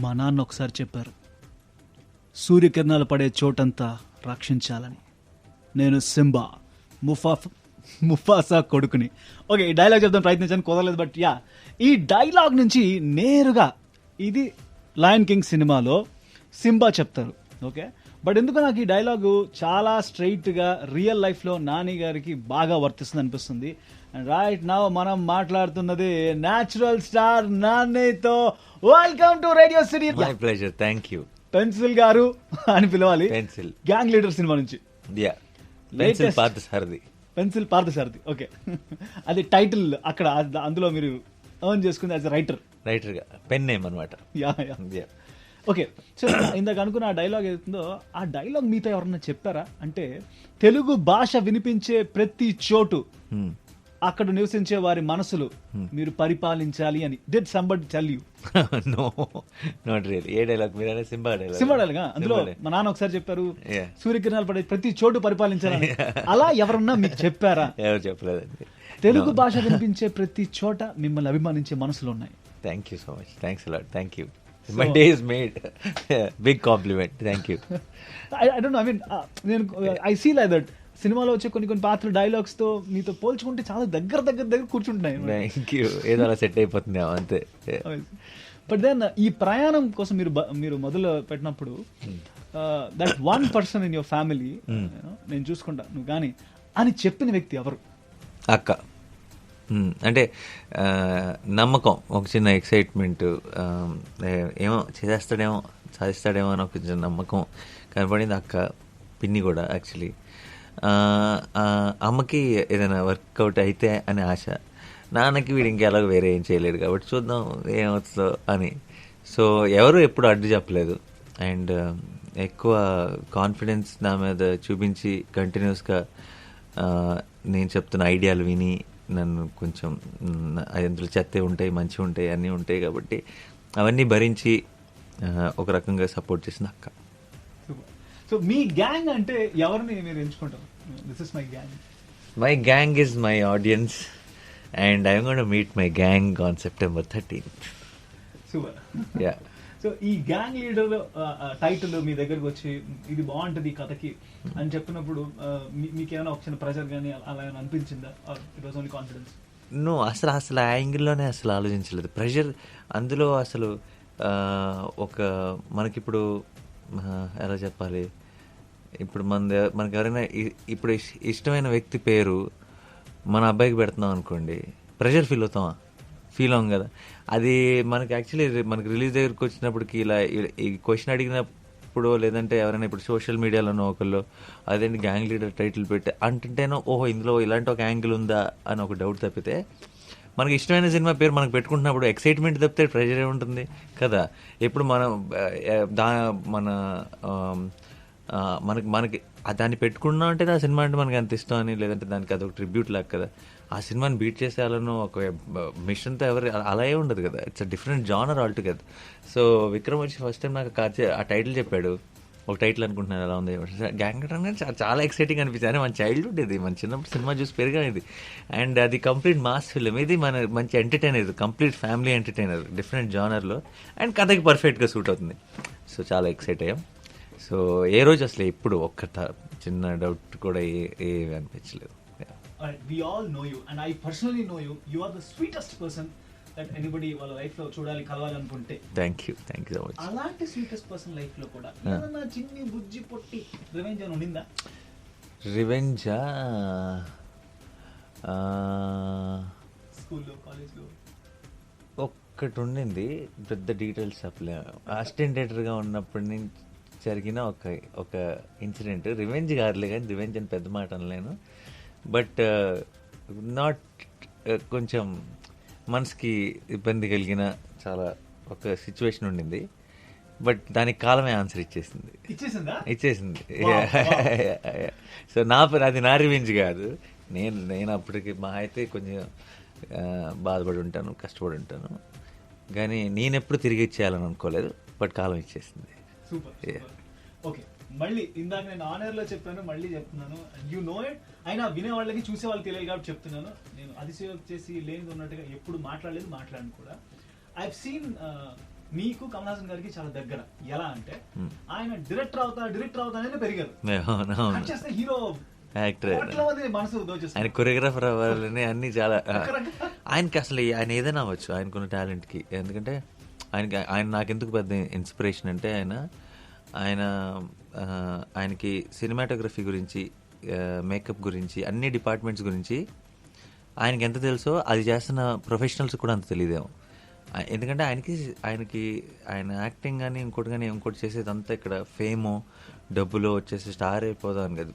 మా నాన్న ఒకసారి చెప్పారు, సూర్యకిరణాలు పడే చోటంతా రక్షించాలని. నేను సింబా, ముఫాసా కొడుకుని. ఓకే, ఈ డైలాగ్ చెప్తాను ప్రయత్నించాను, కుదరలేదు. బట్ యా, ఈ డైలాగ్ నుంచి నేరుగా ఇది లయన్ కింగ్ సినిమాలో సింబా చెప్తారు. ఓకే, బట్ ఎందుకు నాకు ఈ డైలాగు చాలా స్ట్రైట్గా రియల్ లైఫ్లో నాని గారికి బాగా వర్తిస్తుంది అనిపిస్తుంది. అండ్ రైట్ నౌ మనం మాట్లాడుతున్నది న్యాచురల్ స్టార్ నానితో. Welcome to radio city. My pleasure, thank you. Pencil గారు అని పిలవాలి. పెన్సిల్, గ్యాంగ్ లీడర్ సినిమా నుంచి. Yeah, pencil Parthasarathi. Pencil Parthasarathi, okay. అది టైటిల్ అక్కడ, అందులో మీరు ఎర్న్ చేసుకుంది యాజ్ రైటర్ గా పెన్ నేమ్ అనమాట. Yeah yeah, okay. సో ఇందాక అనుకున్న ఆ డైలాగ్ ఏదైతుందో, ఆ డైలాగ్ మీతో ఎవరన్నా చెప్పారా? అంటే తెలుగు భాష వినిపించే ప్రతి చోటు అక్కడ నివసించే వారి మనసులు మీరు పరిపాలించాలి అని. Did somebody tell you? No, not really. ఏ డైలాగ్? మీరు సింబా డైలాగ్. Simba dialogue. అందులో మా నాన్న ఒకసారి చెప్పారు, సూర్యకిరణాలు పడే ప్రతి చోటు పరిపాలించాలని. అలా ఎవరన్నా మీకు చెప్పారా? ఎవరు చెప్పలేదండి. తెలుగు భాష వినిపించే ప్రతి చోట మిమ్మల్ని అభిమానించే మనసులు ఉన్నాయి. Thank you so much. Thanks a lot. Thank you. My day is made. Big compliment. Thank you. I don't know, I mean నేను ఐ సీ లైక్ దట్ సినిమాలో వచ్చే కొన్ని పాత్ర డైలాగ్స్ తో మీతో పోల్చుకుంటే చాలా దగ్గర కూర్చుంటున్నాయి. Thank you. ఏదో అలా సెట్ అయిపోతుంది అంతే. బట్ దెన్ ఈ ప్రయాణం కోసం మీరు మొదలు పెట్టినప్పుడు that one person in your family, నేను చూసుకుంటా నువ్వు కానీ అని చెప్పిన వ్యక్తి ఎవరు? అక్క. అంటే నమ్మకం, ఒక చిన్న ఎక్సైట్మెంట్, ఏమో చేసేస్తాడేమో సాధిస్తాడేమో అని ఒక చిన్న నమ్మకం కనపడింది. అక్క, పిన్ని కూడా యాక్చువల్లీ. అమ్మకి ఏదైనా వర్కౌట్ అయితే అని ఆశ, నాన్నకి వీడు ఇంకెలాగో వేరే ఏం చేయలేడు కాబట్టి చూద్దాం ఏమవుతుందో అని. సో ఎవరు ఎప్పుడు అడ్డు చెప్పలేదు. అండ్ ఎక్కువ కాన్ఫిడెన్స్ నా మీద చూపించి కంటిన్యూస్గా నేను చెప్తున్న ఐడియాలు విని నన్ను కొంచెం అందులో చెత్త ఉంటాయి, మంచి ఉంటాయి, అన్నీ ఉంటాయి కాబట్టి అవన్నీ భరించి ఒక రకంగా సపోర్ట్ చేసిన అక్క. సో మీ గ్యాంగ్ అంటే ఎవరిని మీరు ఎంచుకుంటారు? This is my gang. My gang is my audience and I'm going to meet my gang on September 13th. Super. Yeah. So ఈ గ్యాంగ్ లీడర్ టైటిల్ మీ దగ్గరకు వచ్చి ఇది బాగుంటుంది కథకి అని చెప్పినప్పుడు మీకేమైనా ఒక చిన్న ప్రెషర్ కానీ అలా ఏమైనా అనిపించిందా? It was only confidence? No, అసలు ఆ యాంగిల్లోనే అసలు ఆలోచించలేదు. ప్రెషర్ అందులో అసలు ఒక మనకిప్పుడు ఎలా చెప్పాలి, ఇప్పుడు మనకి ఎవరైనా ఇప్పుడు ఇష్టమైన వ్యక్తి పేరు మన అబ్బాయికి పెడుతున్నాం అనుకోండి, ప్రెషర్ ఫీల్ అవ్వం కదా. అది మనకి యాక్చువల్లీ మనకి రిలీజ్ దగ్గరికి వచ్చినప్పటికి ఇలా ఈ క్వశ్చన్ అడిగినప్పుడు, లేదంటే ఎవరైనా ఇప్పుడు సోషల్ మీడియాలోనో ఒకళ్ళు అదేంటి గ్యాంగ్ లీడర్ టైటిల్ పెట్టి అంటుంటేనో ఓహో ఇందులో ఇలాంటి ఒక యాంగిల్ ఉందా అని ఒక డౌట్ తప్పితే, మనకి ఇష్టమైన సినిమా పేరు మనకు పెట్టుకుంటున్నప్పుడు ఎక్సైట్మెంట్ తప్పితే ప్రెషర్ ఏముంటుంది కదా. ఎప్పుడు మనం మనకి దాన్ని పెట్టుకున్నాం అంటే ఆ సినిమా అంటే మనకి అంత ఇష్టం అని, లేదంటే దానికి అదొక ట్రిబ్యూట్ లాగా కదా. ఆ సినిమాని బీట్ చేసేయాలను ఒక మిషన్తో ఎవరు అలా ఏ ఉండదు కదా. It's a different genre all together. So Vikram వచ్చి ఫస్ట్ టైం నాకు ఆ టైటిల్ చెప్పాడు. ఒక టైటిల్ అనుకుంటున్నాను ఎలా ఉంది గ్యాంగ్ అనేది చాలా ఎక్సైటింగ్ అనిపించింది. అని మన చైల్డ్హుడ్ ఇది, మన చిన్నప్పుడు సినిమా చూసి పెరిగాను. అండ్ అది కంప్లీట్ మాస్ ఫిల్మ్. ఇది మన మంచి entertainer, complete family entertainer, different జానర్లో, అండ్ కథకి పర్ఫెక్ట్గా సూట్ అవుతుంది. సో చాలా ఎక్సైట్ అయ్యాం. సో ఏ రోజు అసలు ఎప్పుడు ఒక్క చిన్న డౌట్ కూడా ఏ అనిపించలేదు. We all know you and I personally know you. You are the sweetest person that anybody వాళ్ళ లైఫ్ లో చూడాలి, కలవాలి అనుకుంటే. Thank you so much. అలాంటి స్వీటెస్ట్ పర్సన్ లైఫ్ లో కూడా ఏదన్నా చిన్ని బుజ్జి పొట్టి రివెంజ్ అని ఉండిందా? రివెంజా? స్కూల్లో, కాలేజ్లో ఒక్కటి ఉండింది. పెద్ద డీటెయిల్స్ చెప్పలే. అసిస్టెంట్ డైరెక్టర్గా ఉన్నప్పటి నుంచి జరిగిన ఒక ఇన్సిడెంట్. రివెంజ్ కాదులే కానీ, రివెంజ్ అని పెద్ద మాట అనలేను. బట్ నాట్ కొంచెం మనసుకి ఇబ్బంది కలిగిన చాలా ఒక సిచ్యువేషన్ ఉండింది. బట్ దానికి కాలమే ఆన్సర్ ఇచ్చేసింది. సో అది నా రివెంజ్ కాదు. నేను అప్పటికి మా అయితే కొంచెం బాధపడి ఉంటాను, కష్టపడి ఉంటాను, కానీ నేను ఎప్పుడు తిరిగి ఇచ్చేయాలని అనుకోలేదు. బట్ కాలం ఇచ్చేసింది. ఓకే, మళ్ళీ ఇందాక నేను ఆన్ ఎయిర్ లో చెప్పాను, మళ్ళీ చెప్తున్నాను. You know it. అయినా వినే వాళ్ళకి చూసే వాళ్ళకి తెలియాలి కాబట్టి చెప్తున్నాను. నేను అతిశయోక్తి చేసి లేనిది ఉన్నట్టుగా ఎప్పుడు మాట్లాడను కూడా. ఐ సీన్ మీకు కమల్ హాసన్ గారికి చాలా దగ్గర. ఎలా అంటే ఆయన డైరెక్టర్ అవుతానే పెరిగారు. కట్ చేస్తే హీరో యాక్టర్ కోట్ల మంది మనసు దోచేస్తారు. ఆయన కొరియోగ్రాఫర్ అవ్వాలని అన్ని చాలా ఆయనకి అసలు ఆయన ఏదైనా అవ్వచ్చు ఆయనకున్న టాలెంట్కి. ఎందుకంటే ఆయన నాకెందుకు పెద్ద ఇన్స్పిరేషన్ అంటే ఆయనకి సినిమాటోగ్రఫీ గురించి, మేకప్ గురించి, అన్ని డిపార్ట్మెంట్స్ గురించి ఆయనకి ఎంత తెలుసో అది చేస్తున్న ప్రొఫెషనల్స్ కూడా అంత తెలియదేమో. ఎందుకంటే ఆయన యాక్టింగ్ కానీ ఇంకోటి చేసేదంతా ఇక్కడ ఫేమో డబ్బులో వచ్చేసి స్టార్ అయిపోదాం కదా.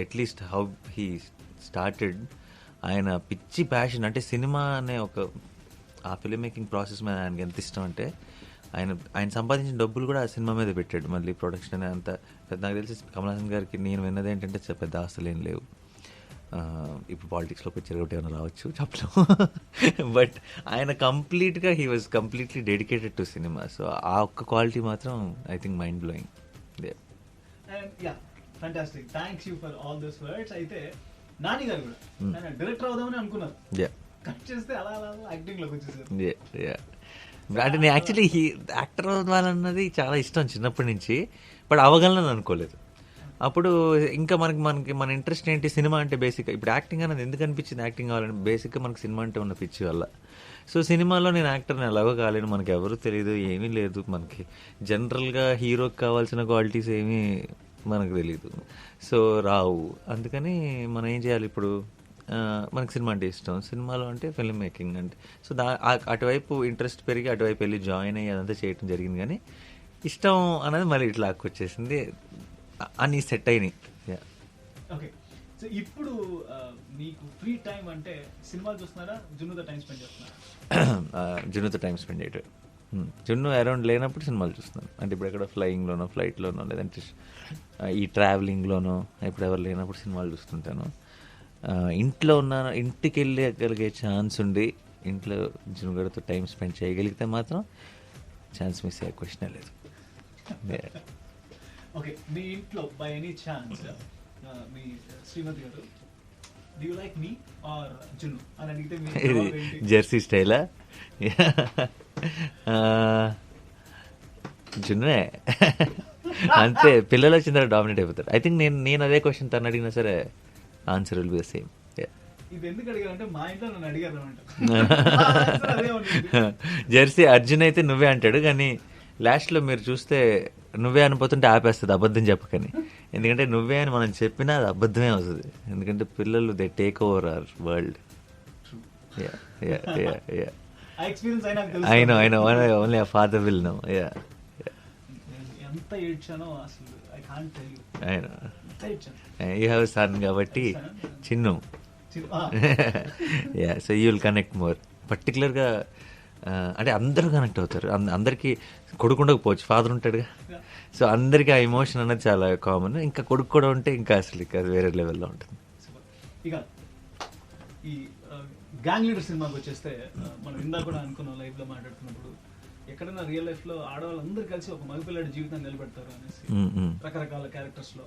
అట్లీస్ట్ హౌ హీ స్టార్టెడ్, ఆయన పిచ్చి ప్యాషన్ అంటే సినిమా అనే ఆ ఫిల్మ్ మేకింగ్ ప్రాసెస్ మీద ఆయనకి ఎంత ఇష్టం అంటే ఆయన సంపాదించిన డబ్బులు కూడా ఆ సినిమా మీద పెట్టాడు. మళ్ళీ ప్రొడక్షన్ అంతా నాకు తెలిసి కమల్ హాసన్ గారికి నేను విన్నది ఏంటంటే పెద్ద ఆస్తులు ఏం లేవు. ఇప్పుడు పాలిటిక్స్లోకి వచ్చి ఒకటి ఏమైనా రావచ్చు చెప్పలేము. బట్ ఆయన కంప్లీట్గా he was completely dedicated to cinema. So ఆ ఒక్క క్వాలిటీ మాత్రం I think mind blowing. Fantastic, thanks you for all those words. అయితే నాని గారు కూడా డైరెక్టర్ అవుదామని అనుకున్నారు, కట్ చేస్తే అలా యాక్టింగ్ లోకి వచ్చేసారు. అంటే నేను యాక్చువల్లీ యాక్టర్ అవ్వాలన్నది చాలా ఇష్టం చిన్నప్పటి నుంచి, బట్ అవగలను అనుకోలేదు. అప్పుడు ఇంకా మన ఇంట్రెస్ట్ ఏంటి సినిమా అంటే బేసిక్గా. ఇప్పుడు యాక్టింగ్ అనేది ఎందుకు అనిపించింది యాక్టింగ్ కావాలని, బేసిక్గా మనకి సినిమా అంటే ఉన్న పిచ్చి వల్ల. సో సినిమాలో నేను యాక్టర్ని ఎలాగో కాలేను, మనకి ఎవరు తెలియదు, ఏమీ లేదు, మనకి జనరల్గా హీరోకి కావాల్సిన క్వాలిటీస్ ఏమీ మనకు తెలియదు, సో రావు. అందుకని మనం ఏం చేయాలి ఇప్పుడు, మనకి సినిమా అంటే ఇష్టం, సినిమాలో అంటే ఫిల్మ్ మేకింగ్ అంటే. సో అటువైపు ఇంట్రెస్ట్ పెరిగి అటువైపు వెళ్ళి జాయిన్ అయ్యి అదంతా చేయడం జరిగింది. కానీ ఇష్టం అనేది మళ్ళీ ఇట్లా వచ్చేసింది, అన్నీ సెట్ అయినాయి. ఓకే, సో ఇప్పుడు మీకు ఫ్రీ టైం అంటే సినిమాలు చూస్తున్నారా, జున్నుతో టైం స్పెండ్ చేస్తున్నారా? జున్నుతో టైం స్పెండ్ చేయటం. జున్ను అరౌండ్ లేనప్పుడు సినిమాలు చూస్తున్నాను. అంటే ఇప్పుడు ఎక్కడ ఫ్లయింగ్లోనో ఫ్లైట్లోనో లేదంటే ఈ ట్రావెలింగ్లోనో ఇప్పుడు ఎవరు లేనప్పుడు సినిమాలు చూస్తుంటాను. ఇంట్లో ఇంటికి వెళ్ళగలిగే ఛాన్స్ ఉండి ఇంట్లో జున్నుగడతో టైం స్పెండ్ చేయగలిగితే మాత్రం ఛాన్స్ మిస్ అయ్యే క్వశ్చనే లేదు. ఓకే, మీ ఇంట్లో బై ఎనీ ఛాన్స్ మీ శ్రీమతి గారు do you like me or జున్ను అని అడిగితే ఇది జెర్సీ స్టైలా? జున్నే అంతే, పిల్లలు వచ్చిన తర్వాత డామినేట్ అయిపోతారు. ఐ థింక్ నేను అదే క్వశ్చన్ తను అడిగినా సరే answer will be the same. ఇది ఎందుకు అడిగారంటే మా ఇంట్లో నన్ను అడిగారు జెర్సీ అర్జున్ అయితే నువ్వే అంటాడు, కానీ లాస్ట్లో మీరు చూస్తే నువ్వే అనిపోతుంటే ఆపేస్తుంది అబద్ధం చెప్పకని. ఎందుకంటే నువ్వే అని మనం చెప్పినా అది అబద్ధమే అవుతుంది. ఎందుకంటే పిల్లలు they take over our world. I know only a father will know. ఎంత ఏడ్చానో అసలు I can't tell you. I know. You have a son కాబట్టి Chinnu. So you will connect more. పర్టికులర్గా అంటే అందరూ కనెక్ట్ అవుతారు. అందరికీ కొడుకు ఉండకపోవచ్చు, ఫాదర్ ఉంటాడుగా. సో అందరికీ ఆ ఎమోషన్ అనేది చాలా కామన్. ఇంకా కొడుకు కూడా ఉంటే ఇంకా అసలు ఇక వేరే లెవెల్లో ఉంటుంది. ఇక ఈ గ్యాంగ్ లీడర్ సినిమాకి వచ్చేస్తే మనం ఇందాక కూడా అనుకున్నాం లైఫ్లో మాట్లాడుతున్నప్పుడు, ఎక్కడైనా రియల్ లైఫ్లో ఆడవాళ్ళందరూ కలిసి ఒక మగపిల్లాడి జీవితాన్ని నిలబెడతారు అనేసి రకరకాల క్యారెక్టర్స్ లో.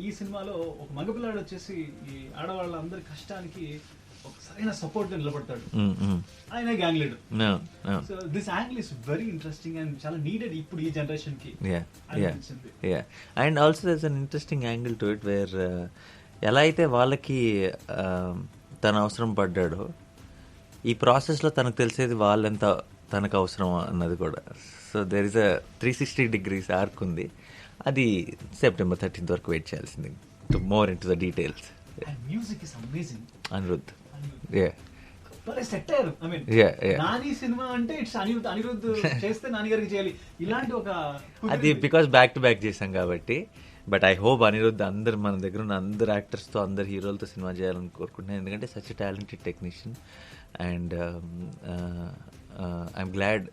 ఈ సినిమాలో ఒక మగపిల్లాడు వచ్చేసి ఈ ఆడవాళ్ళందరి కష్టానికి ఒక సరైన సపోర్ట్ గా నిలబడతాడు. ఆయన gang leader. So this angle is very interesting and చాలా నీడెడ్ ఇప్పుడు ఈ జనరేషన్ కి. And also దర్స్ an interesting angle to it where ఎలా అయితే వాళ్ళకి తన అవసరం పడ్డాడో ఈ ప్రాసెస్లో తనకు తెలిసేది వాళ్ళెంత తనకు అవసరం అన్నది కూడా. So there is a 360 degrees arc ఉంది. అది September 13th వరకు వెయిట్ చేయాల్సింది to more in to the details. Music is amazing. Anirudh set అయ్యారు. ఐ మీన్ నాని సినిమా అంటే ఇట్స్ అనిరుద్ధ్ చేస్తే నాని గారికి చేయాలి ఇలాంటి ఒక, అది బికాస్ బ్యాక్ టు బ్యాక్ చేశాం కాబట్టి. బట్ ఐ హోప్ అనిరుద్ధ్ అందరు మన దగ్గర ఉన్న అందరు యాక్టర్స్తో అందరు హీరోలతో సినిమా చేయాలని కోరుకుంటున్నాను. ఎందుకంటే such a talented technician. And I'm glad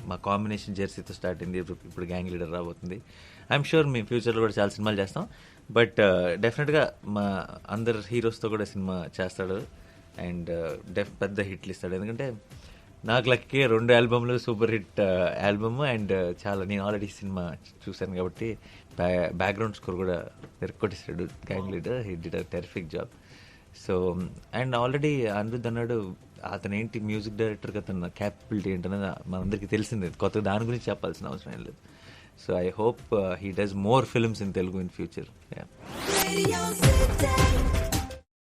మా కాంబినేషన్ జెర్సీతో స్టార్ట్ అయింది, ఇప్పుడు గ్యాంగ్ లీడర్ రాబోతుంది. ఐఎమ్ షూర్ మీ ఫ్యూచర్లో కూడా చాలా సినిమాలు చేస్తాం. బట్ డెఫినెట్గా మా అందరు హీరోస్తో కూడా సినిమా చేస్తాడు అండ్ పెద్ద హిట్లు ఇస్తాడు. ఎందుకంటే నాకు లక్కీ 2 ఆల్బమ్లు సూపర్ హిట్ ఆల్బమ్ అండ్ చాలా నేను ఆల్రెడీ సినిమా చూశాను కాబట్టి బ్యాక్గ్రౌండ్ స్కోర్ కూడా కొట్టిస్తాడు gang leader. He did a terrific job so and already Anirudh అన్నాడు అతను ఏంటి మ్యూజిక్ డైరెక్టర్ అతను క్యాపబిలిటీ ఏంటనేది మనందరికీ తెలిసిందే, కొత్త దాని గురించి చెప్పాల్సిన అవసరం ఏం లేదు. So I hope he does more films in Telugu in future. Radio City.